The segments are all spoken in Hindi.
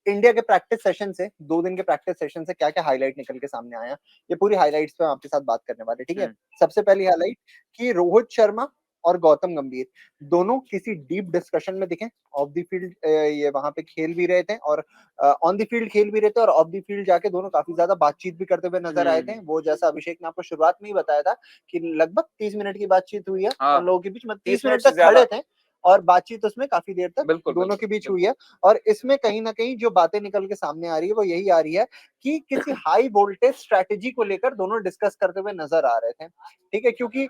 इंडिया के प्रैक्टिस सेशन से, 2 दिन के प्रैक्टिस सेशन से क्या क्या हाईलाइट निकल के सामने आया, ये पूरी हाईलाइट्स पे हम आपके साथ बात करने वाले, ठीक है। सबसे पहली हाईलाइट कि रोहित शर्मा और गौतम गंभीर दोनों किसी डीप डिस्कशन में दिखे। ऑफ द फील्ड ये वहां पे खेल भी रहे थे और ऑन द फील्ड खेल भी रहे थे, और ऑफ द फील्ड जाके दोनों काफी ज्यादा बातचीत भी करते हुए नजर आए थे। वो जैसा अभिषेक ने आपको शुरुआत में ही बताया था कि लगभग 30 मिनट की बातचीत हुई है उन लोगों के बीच में, 30 मिनट तक खड़े थे और बातचीत उसमें काफी देर तक दोनों के बीच हुई है। और इसमें कहीं ना कहीं जो बातें निकल के सामने आ रही है वो यही आ रही है कि किसी हाई वोल्टेज स्ट्रेटेजी को लेकर दोनों डिस्कस करते हुए नजर आ रहे थे, ठीक है। क्योंकि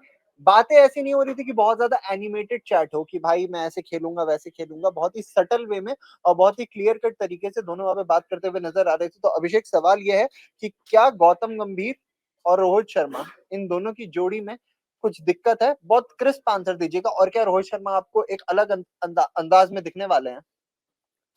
बातें ऐसी नहीं हो रही थी कि बहुत ज्यादा एनिमेटेड चैट हो कि भाई मैं ऐसे खेलूंगा वैसे खेलूंगा, बहुत ही सटल वे में और बहुत ही क्लियर कट तरीके से दोनों वहां पे बात करते हुए नजर आ रहे थे। तो अभिषेक, सवाल यह है कि क्या गौतम गंभीर और रोहित शर्मा, इन दोनों की जोड़ी में कुछ दिक्कत है? बहुत क्रिस्प आंसर दीजिएगा। और क्या रोहित शर्मा आपको एक अलग अंदाज में दिखने वाले हैं?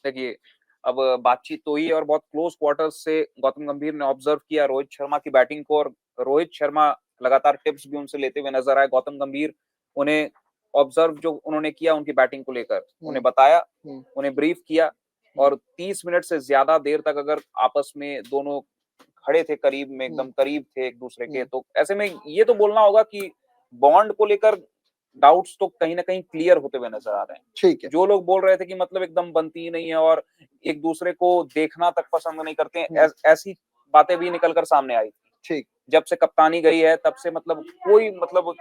देखिए, अब बातचीत तो ही और बहुत क्लोज क्वार्टर्स से गौतम गंभीर ने ऑब्जर्व किया रोहित शर्मा की बैटिंग को, और रोहित शर्मा लगातार टिप्स भी उनसे लेते हुए नजर आए। गौतम गंभीर उन्हें ऑब्जर्व जो उन्होंने किया उनकी बैटिंग को लेकर, उन्हें बताया, उन्हें ब्रीफ किया, और 30 मिनट से ज्यादा देर तक अगर आपस में दोनों खड़े थे, करीब में एकदम करीब थे एक दूसरे के, तो ऐसे में ये तो बोलना होगा कि बॉन्ड को लेकर डाउट्स तो कहीं ना कहीं क्लियर होते हुए नजर आ रहे हैं। ठीक है। जो लोग बोल रहे थे कि मतलब एकदम बनती ही नहीं है और एक दूसरे को देखना तक पसंद नहीं करते हैं, ऐसी बातें भी निकलकर सामने आई थी। ठीक। जब से कप्तानी गई है तब से मतलब कोई मतलब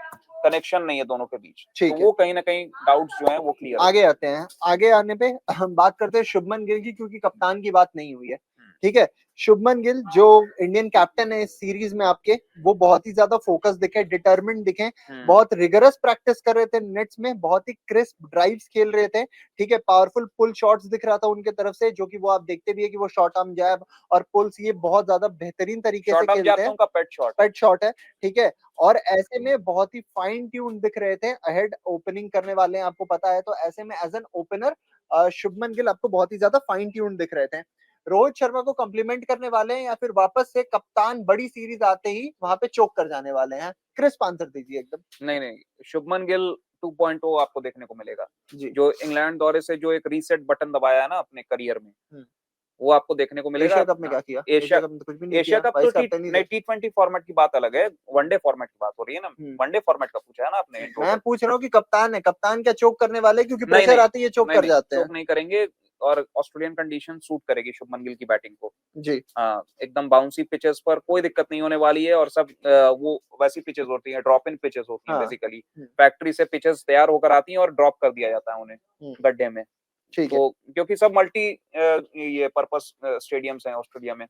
कनेक्शन नहीं है दोनों के बीच, तो वो कहीं ना कहीं डाउट्स जो हैं वो क्लियर आगे आते हैं। आगे आने पे हम बात करते हैं शुभमन गिल की, क्योंकि कप्तान की बात नहीं हुई है, ठीक है। शुभमन गिल जो इंडियन कैप्टन है इस सीरीज में आपके, वो बहुत ही ज्यादा फोकस दिखे, डिटरमिन्ड दिखे, बहुत रिगरस प्रैक्टिस कर रहे थे नेट्स में, बहुत ही क्रिस्प ड्राइव्स खेल रहे थे, ठीक है। पावरफुल पुल शॉट्स दिख रहा था उनके तरफ से, जो कि वो आप देखते भी है कि वो शॉर्ट आर्म जैब और पुल्स ये बहुत ज्यादा बेहतरीन तरीके से खेलते हैं। पेट शॉट है, ठीक है। और ऐसे में बहुत ही फाइन ट्यून दिख रहे थे, अहेड ओपनिंग करने वाले हैं आपको पता है, तो ऐसे में as an opener Shubman Gill आपको बहुत ही ज्यादा फाइन ट्यून दिख रहे थे। रोहित शर्मा को कॉम्प्लीमेंट करने वाले हैं या फिर वापस से कप्तान बड़ी सीरीज आते ही वहां पे चोक कर जाने वाले हैं? क्रिस्प आंसर दीजिए एकदम। नहीं नहीं, शुभमन गिल 2.0 आपको देखने को मिलेगा जी। जो इंग्लैंड दौरे से जो एक रीसेट बटन दबाया है ना अपने करियर में, वो आपको देखने को मिलेगा। एशिया कप में क्या किया? एशिया कप में तो कुछ भी नहीं एशिया किया, कप तो T20 फॉर्मेट की बात अलग है, वनडे फॉर्मेट की बात हो रही है ना। वनडे फॉर्मेट का पूछा है ना आपने। मैं पूछ रहा हूँ कि कप्तान है, कप्तान क्या चोक करने वाले? क्योंकि प्रेशर आते ही चोक कर जाते हैं। चोक नहीं करेंगे, और ऑस्ट्रेलियन कंडीशन सूट करेगी शुभमन गिल की बैटिंग को जी। हाँ, एकदम बाउंसी पिचेस पर कोई दिक्कत नहीं होने वाली है। और सब वो वैसी पिचेस होती हैं, ड्रॉप इन पिचेस होती हैं बेसिकली। फैक्ट्री से पिचेस तैयार होकर आती हैं और ड्रॉप कर दिया जाता है उन्हें गड्ढे में। तो क्योंकि सब मल्टी ये पर्पस स्टेडियम्स हैं ऑस्ट्रेलिया में।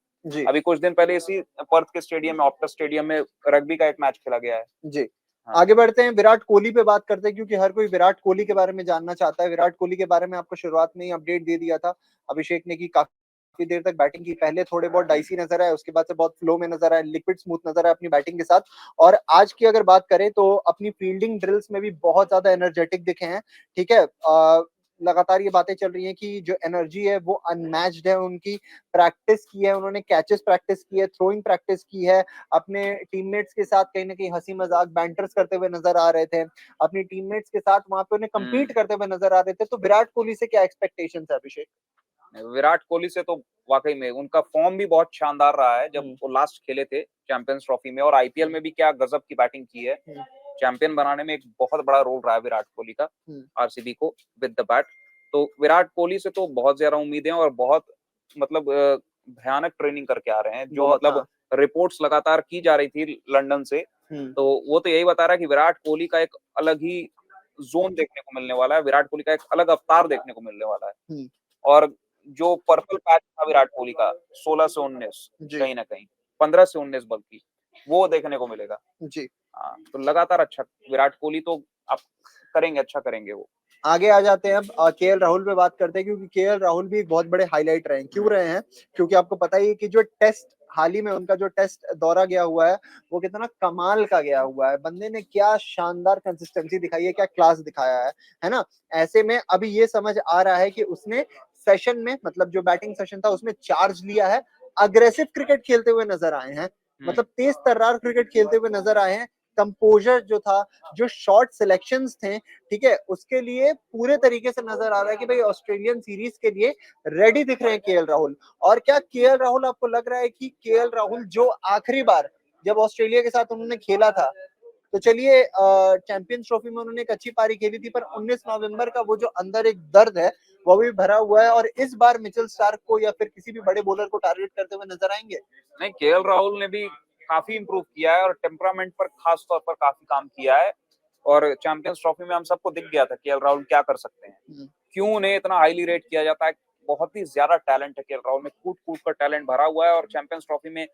अभी कुछ दिन पहले इसी पर्थ के स्टेडियम में, ऑप्टस स्टेडियम में रग्बी का एक मैच खेला गया है जी। आगे बढ़ते हैं, विराट कोहली पे बात करते हैं, क्योंकि हर कोई विराट कोहली के बारे में जानना चाहता है। विराट कोहली के बारे में आपको शुरुआत में ही अपडेट दे दिया था अभिषेक ने कि काफी देर तक बैटिंग की, पहले थोड़े बहुत डाइसी नजर आए, उसके बाद से बहुत फ्लो में नजर आए, लिक्विड स्मूथ नजर आए अपनी बैटिंग के साथ। और आज की अगर बात करें तो अपनी फील्डिंग ड्रिल्स में भी बहुत ज्यादा एनर्जेटिक दिखे हैं, ठीक है। लगातार ये बातें चल रही हैं कि जो एनर्जी है वो अनमैच्ड है उनकी। प्रैक्टिस की है उन्होंने, कैचेस प्रैक्टिस की है, थ्रोइंग प्रैक्टिस की है, अपने टीममेट्स के साथ कहीं ना कहीं हंसी मजाक बैंटर्स करते हुए नजर आ रहे थे, अपनी टीममेट्स के साथ वहां पे उन्हें कम्पीट करते हुए नजर आ रहे थे। तो विराट कोहली से क्या एक्सपेक्टेशन है अभिषेक? विराट कोहली से तो वाकई में उनका फॉर्म भी बहुत शानदार रहा है। जब वो लास्ट खेले थे चैंपियंस ट्रॉफी में, और आईपीएल में भी क्या गजब की बैटिंग की है। चैंपियन बनाने में एक बहुत बड़ा रोल रहा है विराट कोहली का आरसीबी को विद द बैट। तो विराट कोहली से तो बहुत ज्यादा उम्मीदें और बहुत मतलब भयानक ट्रेनिंग करके आ रहे हैं, जो मतलब रिपोर्ट्स लगातार की जा रही थी लंदन से। तो वो तो यही बता रहा है कि विराट कोहली का एक अलग ही जोन देखने को मिलने वाला है, विराट कोहली का एक अलग अवतार देखने को मिलने वाला है। और जो पर्पल पैच था विराट कोहली का 16 से 19, कहीं ना कहीं 15 से 19 बल्कि, वो देखने को मिलेगा जी। हाँ, तो लगातार अच्छा विराट कोहली तो आप करेंगे, अच्छा करेंगे वो। आगे आ जाते हैं अब केएल राहुल पे बात करते हैं, क्योंकि केएल राहुल भी एक बहुत बड़े हाईलाइट रहे हैं। क्यों रहे हैं? क्योंकि आपको पता ही है कि जो टेस्ट हाल ही में उनका जो टेस्ट दौरा गया हुआ है वो कितना कमाल का गया हुआ है। बंदे ने क्या शानदार कंसिस्टेंसी दिखाई है, क्या क्लास दिखाया है ना। ऐसे में अभी ये समझ आ रहा है कि उसने सेशन में, मतलब जो बैटिंग सेशन था उसमें चार्ज लिया है, अग्रेसिव क्रिकेट खेलते हुए नजर आए हैं, मतलब तेज तर्रार क्रिकेट खेलते हुए नजर आए हैं। कंपोजर जो था, जो शॉट सिलेक्शंस थे, ठीक है, उसके लिए पूरे तरीके से नजर आ रहा है कि भाई ऑस्ट्रेलियन सीरीज के लिए रेडी दिख रहे हैं केएल राहुल। और क्या केएल राहुल आपको लग रहा है कि केएल राहुल जो आखिरी बार जब ऑस्ट्रेलिया के साथ उन्होंने खेला था, तो चलिए चैंपियंस ट्रॉफी में उन्होंने एक अच्छी पारी खेली थी, पर 19 नवंबर का वो जो अंदर एक दर्द है वो भी भरा हुआ है। और इस बार मिचेल स्टार्क को या फिर किसी भी बड़े बॉलर को टारगेट करते हुए नजर आएंगे? नहीं, केएल राहुल ने भी काफी इंप्रूव किया है और टेम्परामेंट पर खास तौर पर काफी काम किया है। और चैंपियंस ट्रॉफी में हम सबको दिख गया था केएल राहुल क्या कर सकते हैं, क्यों उन्हें इतना हाईली रेट किया जाता है। बहुत ही ज्यादा टैलेंट है केएल राहुल में, कूट कूट कर टैलेंट भरा हुआ है। और चैंपियंस ट्रॉफी में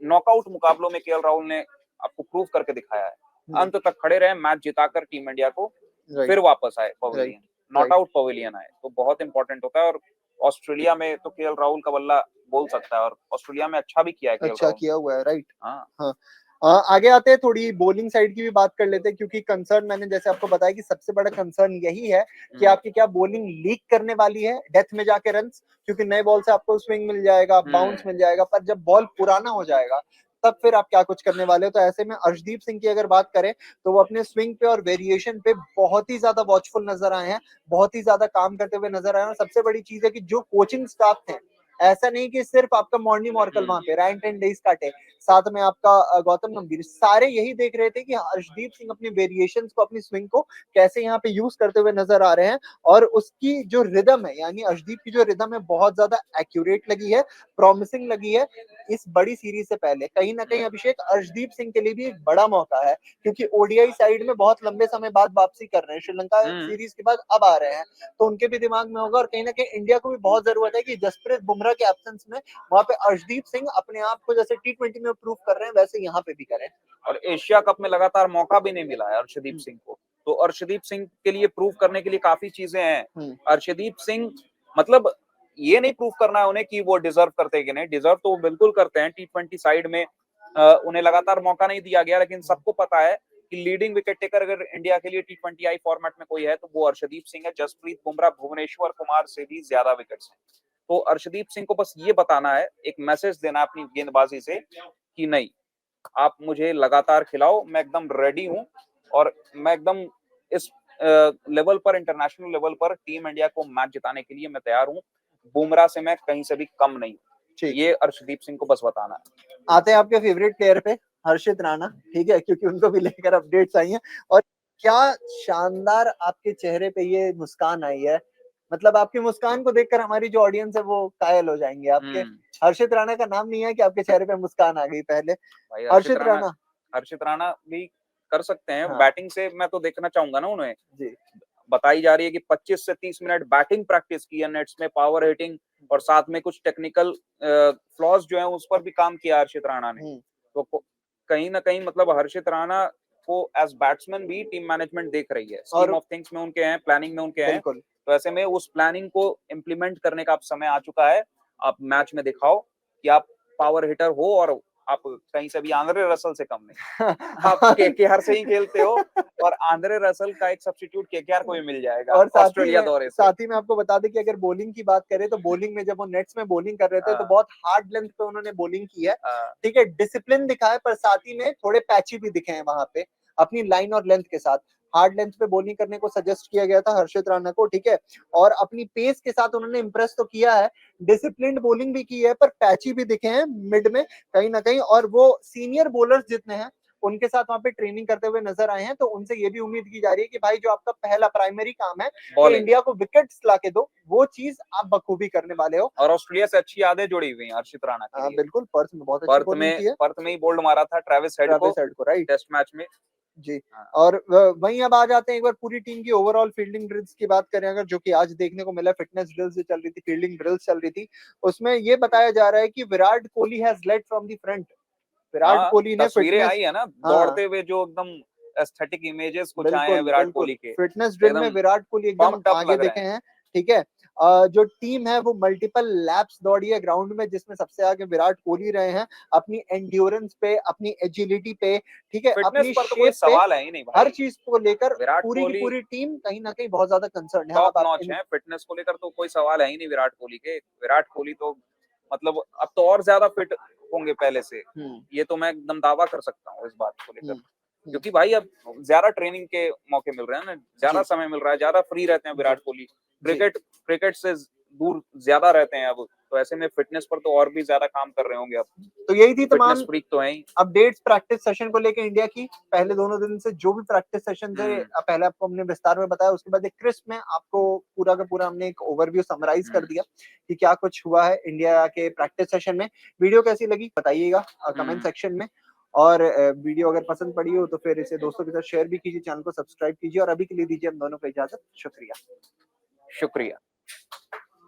नॉकआउट मुकाबलों में केएल राहुल ने आपको प्रूव करके दिखाया है। अंत तक खड़े रहे, मैच जिताकर टीम इंडिया को फिर वापस आए पवेलियन, नॉट आउट पवेलियन आए, तो बहुत इंपॉर्टेंट होता है। और ऑस्ट्रेलिया में तो केएल राहुल का बल्ला बोल सकता है, और ऑस्ट्रेलिया में अच्छा भी किया है केएल अच्छा राहुल। किया हुआ है, राइट। हाँ हाँ, आगे आते हैं, थोड़ी बॉलिंग साइड की भी बात कर लेते हैं, क्योंकि कंसर्न मैंने जैसे आपको बताया कि सबसे बड़ा कंसर्न यही है कि आपकी क्या बॉलिंग लीक करने वाली है डेथ में जाके रन्स, क्योंकि नए बॉल से आपको स्विंग मिल जाएगा, बाउंस मिल जाएगा, पर जब बॉल पुराना हो जाएगा तब फिर आप क्या कुछ करने वाले हो। तो ऐसे में अर्शदीप सिंह की अगर बात करें तो वो अपने स्विंग पे और वेरिएशन पे बहुत ही ज्यादा वॉचफुल नजर आए हैं, बहुत ही ज्यादा काम करते हुए नजर आए हैं। और सबसे बड़ी चीज है कि जो कोचिंग स्टाफ थे, ऐसा नहीं कि सिर्फ आपका मॉर्नी मॉर्कल वहां पे, रायन टेंडुलकर काटे, साथ में आपका गौतम गंभीर, सारे यही देख रहे थे कि अर्शदीप सिंह अपनी वेरिएशंस को, अपनी स्विंग को कैसे यहाँ पे यूज करते हुए नजर आ रहे हैं। और उसकी जो रिदम है, यानी अर्शदीप की जो रिदम है, बहुत ज्यादा एक्यूरेट लगी है, प्रॉमिसिंग लगी है। इस बड़ी सीरीज से पहले कहीं ना कहीं अभिषेक, अर्शदीप सिंह के लिए भी एक बड़ा मौका है, क्योंकि ओडीआई साइड में बहुत लंबे समय बाद वापसी कर रहे हैं, श्रीलंका सीरीज के बाद अब आ रहे हैं, तो उनके भी दिमाग में होगा। और कहीं ना कहीं इंडिया को भी बहुत जरूरत है कि जसप्रीत बुमराह के एब्सेंस में वहां पे अर्शदीप सिंह अपने आप को जैसे टी20 में प्रूव कर रहे हैं, वैसे यहाँ पे भी करें। और एशिया कप में लगातार मौका भी नहीं मिला है अर्शदीप सिंह को, तो अर्शदीप सिंह के लिए प्रूव करने के लिए काफी चीजें हैं। अर्शदीप सिंह मतलब ये नहीं प्रूव करना है उन्हें कि वो डिजर्व करते हैं कि नहीं, डिजर्व तो वो बिल्कुल करते हैं। टी20 साइड में उन्हें लगातार मौका नहीं दिया गया, लेकिन सबको पता है कि लीडिंग विकेट टेकर अगर इंडिया के लिए टी20 आई फॉर्मेट में कोई है तो वो अर्शदीप सिंह है। जसप्रीत बुमराह, भुवनेश्वर कुमार से भी ज्यादा विकेट्स हैं। तो अर्शदीप सिंह को बस ये बताना है, एक मैसेज देना अपनी गेंदबाजी से कि नहीं, आप मुझे लगातार खिलाओ, मैं एकदम रेडी हूं और मैं एकदम इस लेवल पर, इंटरनेशनल लेवल पर टीम इंडिया को मैच जिताने के लिए मैं तैयार हूं। बुमराह से मैं कहीं से भी कम नहीं। ये अर्शदीप सिंह को बस बताना है। आते हैं आपके फेवरेट प्लेयर पे, हर्षित राणा, ठीक है, क्योंकि उनको भी लेकर अपडेट्स आई हैं। और क्या शानदार आपके चेहरे पे ये मुस्कान आई है, मतलब आपकी मुस्कान को देखकर हमारी जो ऑडियंस है वो कायल हो जाएंगे। आपके हर्षित राणा का नाम नहीं है कि आपके चेहरे पे मुस्कान आ गई पहले। भाई हर्षित राणा भी कर सकते हैं। बैटिंग से मैं तो देखना चाहूंगा ना उन्हें जी। बताई जा रही है कि 25 से 30 मिनट बैटिंग प्रैक्टिस की है नेट्स में, पावर हिटिंग और साथ में कुछ टेक्निकल फ्लॉज जो है उस पर भी काम किया हर्षित राणा ने। तो कहीं ना कहीं मतलब हर्षित राणा को एज बैट्समैन भी टीम मैनेजमेंट देख रही है, स्कीम ऑफ थिंग्स में उनके हैं, प्लानिंग में उनके हैं। तो ऐसे में उस प्लानिंग को इम्प्लीमेंट करने का अब समय आ चुका है। आप मैच में दिखाओ कि आप पावर हिटर हो और आप कहीं से भी आंद्रे रसल से कम नहीं। आप केकेआर से ही खेलते हो और आंद्रे रसल का एक सब्स्टिट्यूट केकेआर को भी मिल जाएगा। और ऑस्ट्रेलिया दौरे से साथ ही में आपको बता दें कि अगर बॉलिंग की बात करें तो बॉलिंग में जब वो नेट्स में बॉलिंग कर रहे थे तो बहुत हार्ड लेंथ पे उन्होंने बॉलिंग की है, ठीक है, डिसिप्लिन दिखा है, पर साथ ही में थोड़े पैची भी दिखे हैं वहां पे अपनी लाइन और लेंथ के साथ। हार्ड लेंथ पे बॉलिंग करने को सजेस्ट किया गया था हर्षित राणा को, ठीक है, और अपनी पेस के साथ उन्होंने इंप्रेस तो किया है, डिसिप्लिन्ड बॉलिंग भी की है, पर पैची भी दिखे हैं मिड में कहीं ना कहीं। और वो सीनियर बॉलर्स जितने हैं उनके साथ वहां पे ट्रेनिंग करते हुए नजर आए हैं, तो उनसे ये भी उम्मीद की जा रही है कि भाई जो आपका पहला प्राइमरी काम है कि इंडिया को विकेट्स लाके दो, वो चीज आप बखूबी करने वाले हो। और ऑस्ट्रेलिया से अच्छी यादें जुड़ी हुई हैं हर्षित राणा के लिए। बिल्कुल, पर्थ में बहुत अच्छी बॉलिंग की है, पर्थ में ही बोल्ड मारा था ट्रेविस हेड को राइट, टेस्ट मैच में जी। और वहीं अब आ जाते हैं एक बार पूरी टीम की ओवरऑल फील्डिंग ड्रिल्स की बात करें अगर, जो कि आज देखने को मिला, फिटनेस ड्रिल्स जो चल रही थी, फील्डिंग ड्रिल्स चल रही थी, उसमें ये बताया जा रहा है कि Virat Kohli has lead from the front. Virat Kohli ने तस्वीरें आई है ना दौड़ते हुए, जो एकदम एस्थेटिक इमेजेस कुछ आए हैं विराट कोहली के फिटनेस ड्रिल में विराट कोहली एकदम आगे दिखे हैं, ठीक है। जो टीम है वो मल्टीपल लैप्स दौड़ी है ग्राउंड में, जिसमें सबसे आगे विराट कोहली रहे हैं, अपनी एंड्योरेंस पे, अपनी एजिलिटी पे, ठीक है, अपनी पर तो कोई सवाल है ही नहीं भाई। हर चीज को लेकर पूरी की पूरी टीम कहीं ना कहीं बहुत ज्यादा कंसर्न है। टॉप नॉच है फिटनेस को लेकर, तो कोई सवाल है ही नहीं विराट कोहली के। विराट कोहली तो मतलब अब तो और ज्यादा फिट होंगे पहले से, ये तो मैं एकदम दावा कर सकता हूँ इस बात को लेकर। क्योंकि भाई अब ज्यादा ट्रेनिंग के मौके मिल रहे हैं ना, ज्यादा जी। समय मिल रहा है, ज्यादा फ्री रहते हैं विराट जी। कोहली। क्रिकेट से दूर ज्यादा रहते हैं अब, तो ऐसे में फिटनेस पर तो और भी ज्यादा काम कर रहे होंगे अब। तो यही थी फिटनेस तमाम फ्रीक तो है ही। अपडेट्स प्रैक्टिस सेशन को लेके इंडिया की। पहले दोनों दिन से जो भी प्रैक्टिस सेशन थे, पहले आपको हमने विस्तार में बताया, उसके बाद एक क्रिस्प में आपको पूरा का पूरा हमने एक ओवरव्यू समराइज कर दिया कि क्या कुछ हुआ है इंडिया के प्रैक्टिस सेशन में। वीडियो कैसी लगी बताइएगा कमेंट सेक्शन में, और वीडियो अगर पसंद पड़ी हो तो फिर इसे दोस्तों के साथ शेयर भी कीजिए, चैनल को सब्सक्राइब कीजिए, और अभी के लिए दीजिए हम दोनों को इजाजत। शुक्रिया। शुक्रिया।